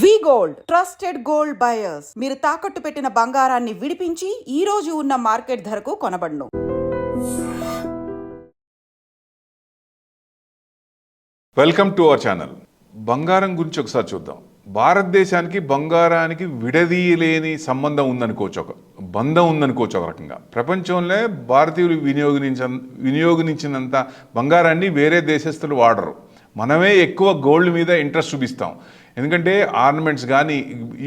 వి gold trusted gold buyers. మీరు తాకట్టు పెట్టిన బంగారాన్ని విడిపించి ఈ రోజు ఉన్న మార్కెట్ ధరకు కొనబడును. Welcome to our channel. బంగారం గురించి ఒకసారి చూద్దాం. భారతదేశానికి బంగారానికి విడదీయలేని సంబంధం ఉందనుకోవచ్చు, ఒక బంధం ఉందనుకోవచ్చు. ఒక రకంగా ప్రపంచంలో భారతీయులు వినియోగించినంత బంగారాన్ని వేరే దేశస్తులు వాడరు. మనమే ఎక్కువ గోల్డ్ మీద ఇంట్రెస్ట్ చూపిస్తాం. ఎందుకంటే ఆర్నమెంట్స్ కానీ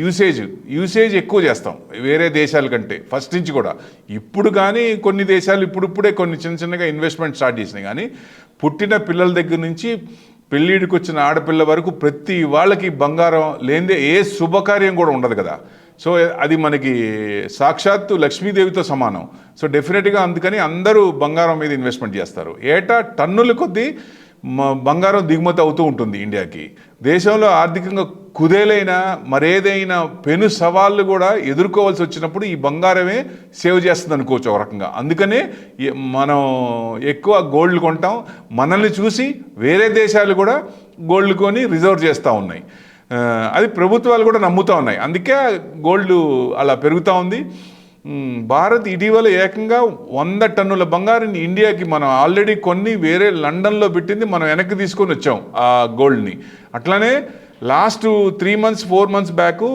యూసేజ్ ఎక్కువ చేస్తాం వేరే దేశాల కంటే, ఫస్ట్ నుంచి కూడా. ఇప్పుడు కానీ కొన్ని దేశాలు ఇప్పుడిప్పుడే కొన్ని చిన్నగా ఇన్వెస్ట్మెంట్ స్టార్ట్ చేసినాయి. కానీ పుట్టిన పిల్లల దగ్గర నుంచి పెళ్ళిడికి వచ్చిన ఆడపిల్ల వరకు ప్రతి వాళ్ళకి బంగారం లేనిదే ఏ శుభకార్యం కూడా ఉండదు కదా. సో అది మనకి సాక్షాత్తు లక్ష్మీదేవితో సమానం. సో డెఫినెట్గా అందుకని అందరూ బంగారం మీద ఇన్వెస్ట్మెంట్ చేస్తారు. ఏటా టన్నుల కొద్దీ బంగారం దిగుమతి అవుతూ ఉంటుంది ఇండియాకి. దేశంలో ఆర్థికంగా కుదేలైన మరేదైనా పెను సవాళ్ళు కూడా ఎదుర్కోవాల్సి వచ్చినప్పుడు ఈ బంగారమే సేవ్ చేస్తుంది అనుకోవచ్చు ఒక రకంగా. అందుకనే మనం ఎక్కువ గోల్డ్ కొంటాం. మనల్ని చూసి వేరే దేశాలు కూడా గోల్డ్ కొని రిజర్వ్ చేస్తూ ఉన్నాయి. అది ప్రభుత్వాలు కూడా నమ్ముతూ ఉన్నాయి. అందుకే గోల్డ్ అలా పెరుగుతూ ఉంది. భారత్ ఇటీవల ఏకంగా 100 టన్నుల బంగారాన్ని ఇండియాకి మనం ఆల్రెడీ కొన్ని వేరే లండన్లో పెట్టింది మనం వెనక్కి తీసుకొని వచ్చాం ఆ గోల్డ్ని. అట్లానే లాస్ట్ 3 months 4 months బ్యాక్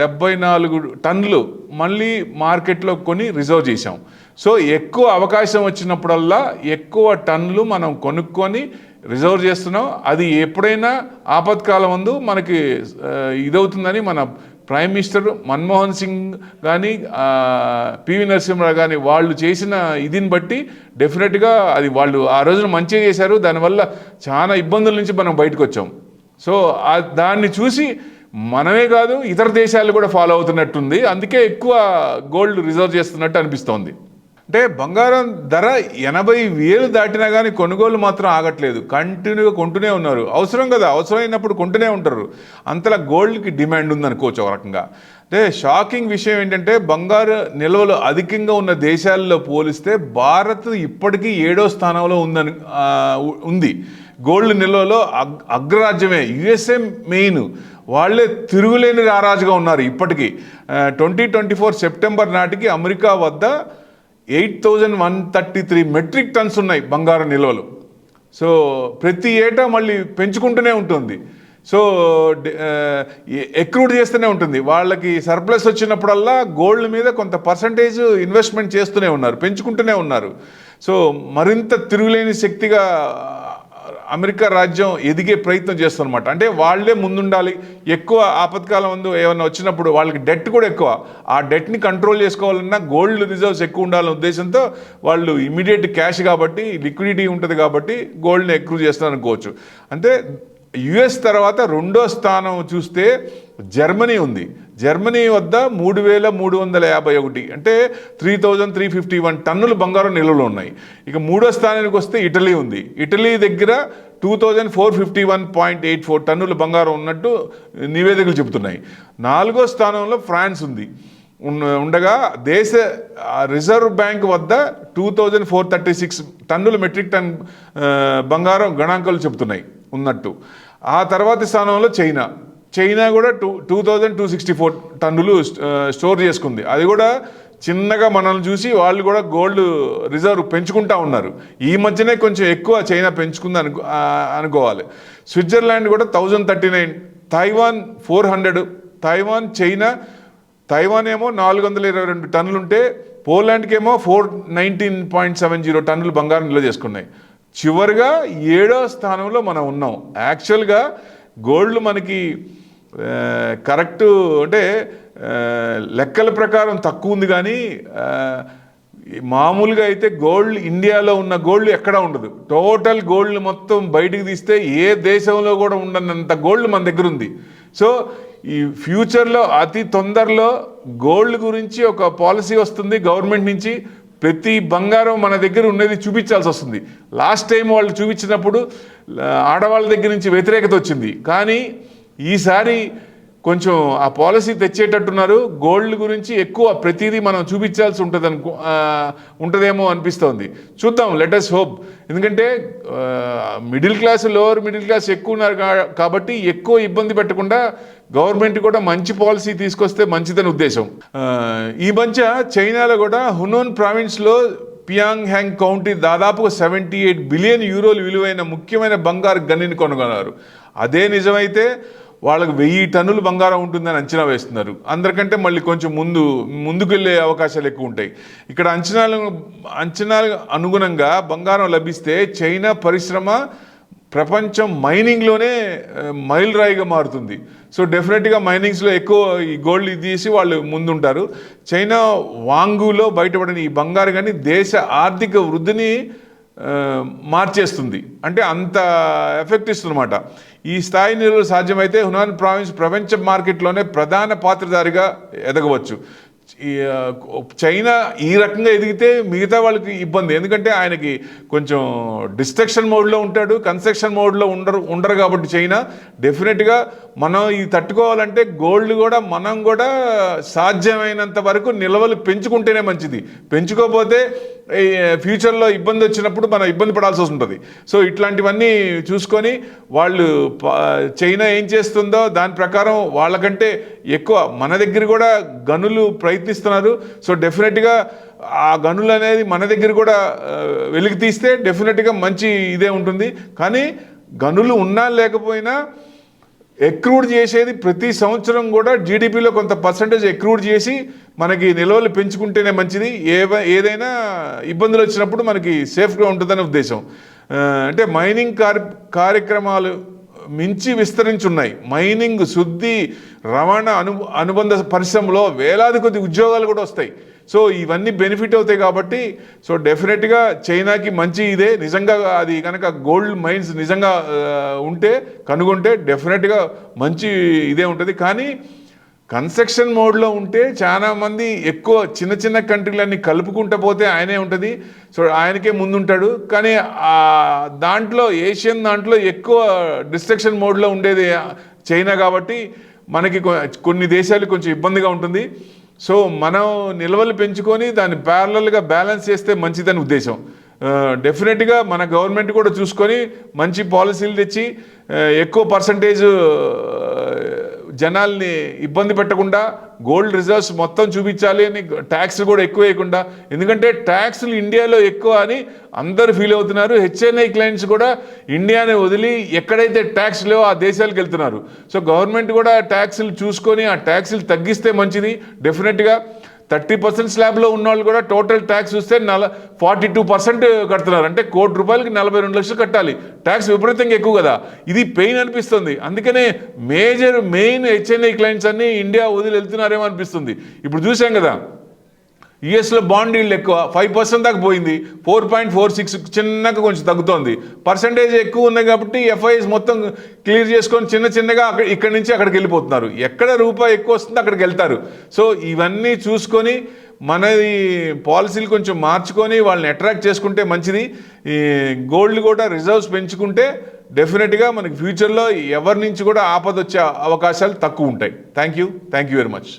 74 టన్నులు మళ్ళీ మార్కెట్లో కొని రిజర్వ్ చేసాం. సో ఎక్కువ అవకాశం వచ్చినప్పుడల్లా ఎక్కువ టన్నులు మనం కొనుక్కొని రిజర్వ్ చేస్తున్నాం. అది ఎప్పుడైనా ఆపత్కాలం ముందు మనకి ఇదవుతుందని మన ప్రైమ్ మినిస్టర్ మన్మోహన్ సింగ్ కానీ పివి నరసింహరావు కానీ వాళ్ళు చేసిన ఇదిని బట్టి డెఫినెట్గా అది వాళ్ళు ఆ రోజున మంచిగా చేశారు. దానివల్ల చాలా ఇబ్బందుల నుంచి మనం బయటకు వచ్చాం. సో దాన్ని చూసి మనమే కాదు ఇతర దేశాలు కూడా ఫాలో అవుతున్నట్టుంది. అందుకే ఎక్కువ గోల్డ్ రిజర్వ్ చేస్తున్నట్టు అనిపిస్తోంది. అంటే బంగారం ధర 80,000 దాటినా కానీ కొనుగోలు మాత్రం ఆగట్లేదు. కంటిన్యూగా కొంటూనే ఉన్నారు. అవసరం కదా, అవసరమైనప్పుడు కొంటూనే ఉంటారు. అంతలా గోల్డ్కి డిమాండ్ ఉందనుకోవచ్చు ఒక రకంగా. అంటే షాకింగ్ విషయం ఏంటంటే బంగారు నిల్వలు అధికంగా ఉన్న దేశాల్లో పోలిస్తే భారత్ ఇప్పటికీ 7వ స్థానంలో ఉంది. గోల్డ్ నిల్వలో అగ్రరాజ్యమే. USA main. వాళ్ళే తిరుగులేని రారాజుగా ఉన్నారు ఇప్పటికీ. 2024 సెప్టెంబర్ నాటికి అమెరికా వద్ద 8,133 మెట్రిక్ టన్స్ ఉన్నాయి బంగారం నిల్వలు. సో ప్రతి ఏటా మళ్ళీ పెంచుకుంటూనే ఉంటుంది. సో ఎక్రూడ్ చేస్తూనే ఉంటుంది. వాళ్ళకి సర్ప్లస్ వచ్చినప్పుడల్లా గోల్డ్ మీద కొంత పర్సంటేజ్ ఇన్వెస్ట్మెంట్ చేస్తూనే ఉన్నారు, పెంచుకుంటూనే ఉన్నారు. సో మరింత తిరుగులేని శక్తిగా అమెరికా రాజ్యం ఎదిగే ప్రయత్నం చేస్తుందన్నమాట. అంటే వాళ్ళే ముందుండాలి. ఎక్కువ ఆపత్కాలం ముందు ఏమైనా వచ్చినప్పుడు వాళ్ళకి డెట్ కూడా ఎక్కువ. ఆ డెట్ని కంట్రోల్ చేసుకోవాలన్నా గోల్డ్ రిజర్వ్స్ ఎక్కువ ఉండాలనే ఉద్దేశంతో వాళ్ళు ఇమీడియట్ క్యాష్ కాబట్టి లిక్విడిటీ ఉంటుంది కాబట్టి గోల్డ్ని ఎక్కువ చేస్తారు అనుకోవచ్చు. అంటే యుఎస్ తర్వాత 2వ స్థానం చూస్తే జర్మనీ ఉంది. జర్మనీ వద్ద 3,351 అంటే 3,351 టన్నులు బంగారం నిల్వలు ఉన్నాయి. ఇక 3వ స్థానానికి వస్తే ఇటలీ ఉంది. ఇటలీ దగ్గర 2,451.84 టన్నుల బంగారం ఉన్నట్టు నివేదికలు చెబుతున్నాయి. 4వ స్థానంలో ఫ్రాన్స్ ఉంది. ఉండగా దేశ రిజర్వ్ బ్యాంక్ వద్ద 2,436 టన్నుల మెట్రిక్ టన్ బంగారం గణాంకాలు చెబుతున్నాయి ఉన్నట్టు. ఆ తర్వాతి స్థానంలో చైనా కూడా 2,264 టన్నులు స్టోర్ చేసుకుంది. అది కూడా చిన్నగా మనల్ని చూసి వాళ్ళు కూడా గోల్డ్ రిజర్వ్ పెంచుకుంటా ఉన్నారు. ఈ మధ్యనే కొంచెం ఎక్కువ చైనా పెంచుకుంది అనుకోవాలి. స్విట్జర్లాండ్ కూడా 1,039, తైవాన్ 400. తైవాన్ ఏమో 422 టన్నులు ఉంటే పోలాండ్కి ఏమో 419.70 టన్నులు బంగారం నిల్వ చేసుకున్నాయి. చివరిగా 7వ స్థానంలో మనం ఉన్నాం. యాక్చువల్గా గోల్డ్ మనకి కరెక్ట్ అంటే లెక్కల ప్రకారం తక్కువ ఉంది. కానీ మామూలుగా అయితే గోల్డ్ ఇండియాలో ఉన్న గోల్డ్ ఎక్కడా ఉండదు. టోటల్ గోల్డ్ మొత్తం బయటికి తీస్తే ఏ దేశంలో కూడా ఉండనంత గోల్డ్ మన దగ్గర ఉంది. సో ఈ ఫ్యూచర్లో అతి తొందరలో గోల్డ్ గురించి ఒక పాలసీ వస్తుంది గవర్నమెంట్ నుంచి. ప్రతి బంగారం మన దగ్గర ఉన్నది చూపించాల్సి వస్తుంది. లాస్ట్ టైం వాళ్ళు చూపించినప్పుడు ఆడవాళ్ళ దగ్గర నుంచి వ్యతిరేకత వచ్చింది. కానీ ఈసారి కొంచెం ఆ పాలసీ తెచ్చేటట్టున్నారు. గోల్డ్ గురించి ఎక్కువ ప్రతిదీ మనం చూపించాల్సి ఉంటుందేమో అనిపిస్తోంది. చూద్దాం, లెట్ us హోప్. ఎందుకంటే middle class, lower middle class ఎక్కువ ఉన్నారు కాబట్టి ఎక్కువ ఇబ్బంది పెట్టకుండా గవర్నమెంట్ కూడా మంచి పాలసీ తీసుకొస్తే మంచిదని ఉద్దేశం. ఈ మధ్య చైనాలో కూడా హునాన్ ప్రావిన్స్లో పియాంగ్ హ్యాంగ్ కౌంటీ దాదాపుగా 78 బిలియన్ యూరోలు విలువైన ముఖ్యమైన బంగారు గనిని కొనుగొన్నారు. అదే నిజమైతే వాళ్ళకి 1000 టన్నులు బంగారం ఉంటుందని అంచనా వేస్తున్నారు. అందరికంటే మళ్ళీ కొంచెం ముందుకు వెళ్ళే అవకాశాలు ఎక్కువ ఉంటాయి. ఇక్కడ అంచనాలు అనుగుణంగా బంగారం లభిస్తే చైనా పరిశ్రమ ప్రపంచం మైనింగ్లోనే మైల్ రాయిగా మారుతుంది. సో డెఫినెట్గా మైనింగ్స్లో ఎక్కువ ఈ గోల్డ్ తీసి వాళ్ళు ముందుంటారు. చైనా వాంగులో బయటపడిన ఈ బంగారు కానీ దేశ ఆర్థిక వృద్ధిని మార్చేస్తుంది. అంటే అంత ఎఫెక్ట్ ఇస్తుందన్నమాట. ఈ స్థాయి నిలువ సాధ్యమైతే హునాన్ ప్రావిన్స్ ప్రపంచ మార్కెట్లోనే ప్రధాన పాత్రధారిగా ఎదగవచ్చు. చైనా ఈ రకంగా ఎదిగితే మిగతా వాళ్ళకి ఇబ్బంది. ఎందుకంటే ఆయనకి కొంచెం డిస్ట్రక్షన్ మోడ్లో ఉంటాడు, కన్స్ట్రక్షన్ మోడ్లో ఉండరు కాబట్టి చైనా డెఫినెట్గా మనం ఇది తట్టుకోవాలంటే గోల్డ్ కూడా మనం కూడా సాధ్యమైనంత వరకు నిల్వలు పెంచుకుంటేనే మంచిది. పెంచుకోకపోతే ఫ్యూచర్లో ఇబ్బంది వచ్చినప్పుడు మనం ఇబ్బంది పడాల్సి వస్తుంటుంది. సో ఇట్లాంటివన్నీ చూసుకొని వాళ్ళు చైనా ఏం చేస్తుందో దాని ప్రకారం వాళ్ళకంటే ఎక్కువ మన దగ్గర కూడా గనులు ప్రయత్నిస్తున్నారు. సో డెఫినెట్గా ఆ గనులు అనేది మన దగ్గర కూడా వెలికి తీస్తే డెఫినెట్గా మంచి ఇదే ఉంటుంది. కానీ గనులు ఉన్నా లేకపోయినా ఎక్రూడ్ చేసేది ప్రతి సంవత్సరం కూడా జీడిపిలో కొంత పర్సంటేజ్ ఎక్రూడ్ చేసి మనకి నిల్వలు పెంచుకుంటేనే మంచిది. ఏదైనా ఇబ్బందులు వచ్చినప్పుడు మనకి సేఫ్గా ఉంటుందనే ఉద్దేశం. అంటే మైనింగ్ కార్యక్రమాలు మించి విస్తరించున్నాయి. మైనింగ్, శుద్ధి, రవాణా అనుబంధ పరిశ్రమలో వేలాది కొద్ది ఉద్యోగాలు కూడా వస్తాయి. సో ఇవన్నీ బెనిఫిట్ అవుతాయి కాబట్టి సో డెఫినెట్గా చైనాకి మంచి ఇదే. నిజంగా అది కనుక గోల్డ్ మైన్స్ నిజంగా కనుగొంటే డెఫినెట్గా మంచి ఇదే ఉంటుంది. కానీ కన్స్ట్రక్షన్ మోడ్లో ఉంటే చాలామంది ఎక్కువ చిన్న చిన్న కంట్రీలన్నీ కలుపుకుంటూ పోతే ఆయనే ఉంటుంది. సో ఆయనకే ముందుంటాడు. కానీ దాంట్లో ఏషియన్ దాంట్లో ఎక్కువ డిస్ట్రక్షన్ మోడ్లో ఉండేది చైనా కాబట్టి మనకి కొన్ని దేశాలు కొంచెం ఇబ్బందిగా ఉంటుంది. సో మనం నిల్వలు పెంచుకొని దాన్ని ప్యారలల్గా బ్యాలెన్స్ చేస్తే మంచిదని ఉద్దేశం. డెఫినెట్గా మన గవర్నమెంట్ కూడా చూసుకొని మంచి పాలసీలు తెచ్చి ఎక్కువ పర్సంటేజ్ జనాల్ని ఇబ్బంది పెట్టకుండా గోల్డ్ రిజర్వ్స్ మొత్తం చూపించాలి అని ట్యాక్స్లు కూడా ఎక్కువ వేయకుండా. ఎందుకంటే ట్యాక్స్లు ఇండియాలో ఎక్కువ అని అందరూ ఫీల్ అవుతున్నారు. హెచ్ఎన్ఐ క్లయింట్స్ కూడా ఇండియాని వదిలి ఎక్కడైతే ట్యాక్స్ లేవో ఆ దేశాలకు వెళ్తున్నారు. సో గవర్నమెంట్ కూడా ట్యాక్స్లు చూసుకొని ఆ ట్యాక్స్లు తగ్గిస్తే మంచిది. డెఫినెట్గా 30% స్లాబ్లో ఉన్న వాళ్ళు కూడా టోటల్ ట్యాక్స్ చూస్తే 42% కడుతున్నారు. అంటే ₹1,00,00,000కి 42 లక్షలు కట్టాలి. ట్యాక్స్ విపరీతంగా ఎక్కువ కదా. ఇది పెయిన్ అనిపిస్తుంది. అందుకనే మెయిన్ హెచ్ఎన్ఐ క్లయింట్స్ అన్నీ ఇండియా వదిలి వెళ్తున్నారేమో అనిపిస్తుంది. ఇప్పుడు చూసాం కదా, యుఎస్లో బాండ్ ఈల్డ్ ఎక్కువ 5% దాకా పోయింది. 4.46 చిన్నగా కొంచెం తగ్గుతోంది. పర్సంటేజ్ ఎక్కువ ఉన్నాయి కాబట్టి ఎఫ్ఐఎస్ మొత్తం క్లియర్ చేసుకొని చిన్నగా ఇక్కడి నుంచి అక్కడికి వెళ్ళిపోతున్నారు. ఎక్కడ రూపాయి ఎక్కువ వస్తుందో అక్కడికి వెళ్తారు. సో ఇవన్నీ చూసుకొని మనది పాలసీలు కొంచెం మార్చుకొని వాళ్ళని అట్రాక్ట్ చేసుకుంటే మంచిది. ఈ గోల్డ్ కూడా రిజర్వ్స్ పెంచుకుంటే డెఫినెట్గా మనకి ఫ్యూచర్లో ఎవరి నుంచి కూడా ఆపద వచ్చే అవకాశాలు తక్కువ ఉంటాయి. Thank you very much.